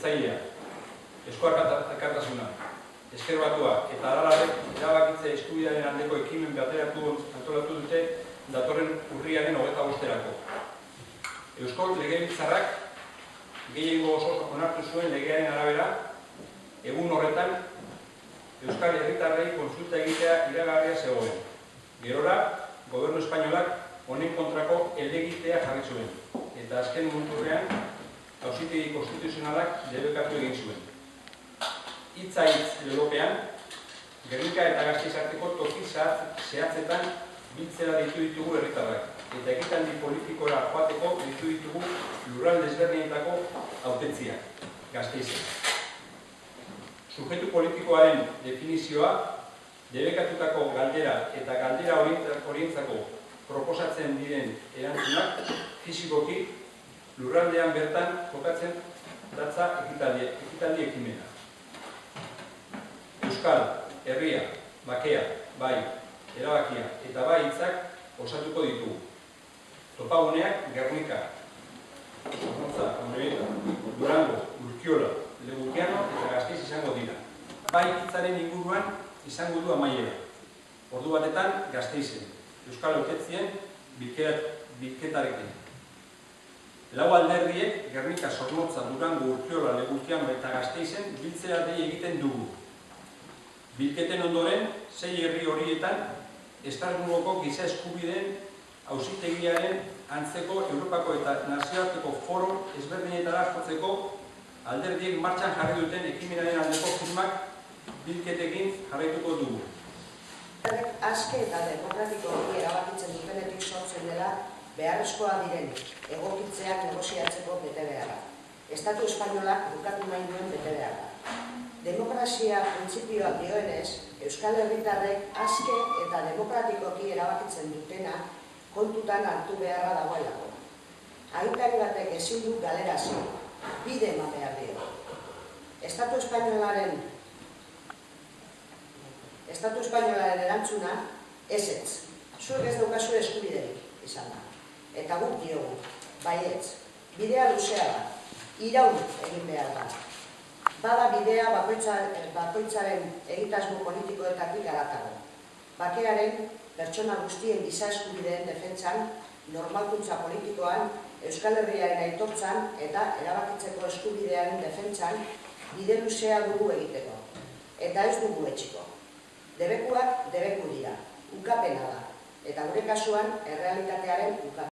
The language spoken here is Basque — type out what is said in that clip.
jeltzailea, Eusko Alkartasuna, Ezker Batua eta Aralarrek erabakitze eskubidearen aldeko ekimen bateratu antolatu dute datorren urriaren 25-erako. Eusko Legebiltzarrak gehiengo osoz onartu zuen legearen arabera, egun horretan Euskal Herritarrei kontsulta egitea iragarria zegoen. Gerora, Gobernu Espainolak honen kontrako helegitea jarri zuen, eta azken momentuan Auzitegi Konstituzionalak debekatu egin zuen. Hitza hitz lelopean, Gernika eta Gasteiz arteko toki zehatzetan biltzera ditugu herritarrak, eta ekitaldi politikora joateko ditugu lurralde ezberdinetako hautetziak, Gasteizen. Sujetu politikoaren definizioa, debekatutako galdera eta galdera horientzako proposatzen diren erantzunak fisikoki lurraldean bertan kokatzen datza ekitaldi ekimena. Euskal, herria, bakea, bai, erabakia eta bai hitzak osatuko ditugu. Topaguneak Gernika, Zornotza, Durango, Urkiola, Legutiano eta Gasteiz izango dira. Bai hitzaren inguruan izango du amaiera. Ordu batetan Gasteizen, Euskal Hautetzien bilketarekin. Lau alderdiek Gernika, Zornotza, Durango, Urkiola, Legutiano eta Gasteizen biltzera dei egiten dugu. Bilketen ondoren, 6 herri horietan Estrasburgoko giza eskubideen auzitegiaren antzeko Europako eta nazioarteko foro ezberdinetara jotzeko alderdiek martxan jarri duten ekimenaren aldeko firmak bilketekin jarraituko dugu. Aske eta demokratikoki erabakitzen dutenetik sortzen dela beharrezkoa diren egokitzeak negoziatzeko betebeharra. Estatu espainolak bukatu nahi duen betebeharra. Demokrazia printzipioak dioenez, Euskal Herritarrek aske eta demokratikoki erabakitzen dutena kontutan hartu beharra dagoelako. Agintari batek ezin du galerazi, bide eman behar dio. Estatu espainolaren erantzuna ezetz. Zuek ez daukazu eskubiderik izan da. Eta guk diogu, baietz, bidea luzea da, iraun egin behar da. Bada bidea bakoitzaren egitasmo politikoetatik haratago. Bakearen, pertsona guztien giza eskubideen defentsan, normalkuntza politikoan, Euskal Herriaren aitortzan eta erabakitzeko eskubidearen defentsan bide luzea dugu egiteko. Eta ez dugu etxiko. Debekuak debeku dira, ukapena da. Eta gure kasuan, errealitatearen ukapena.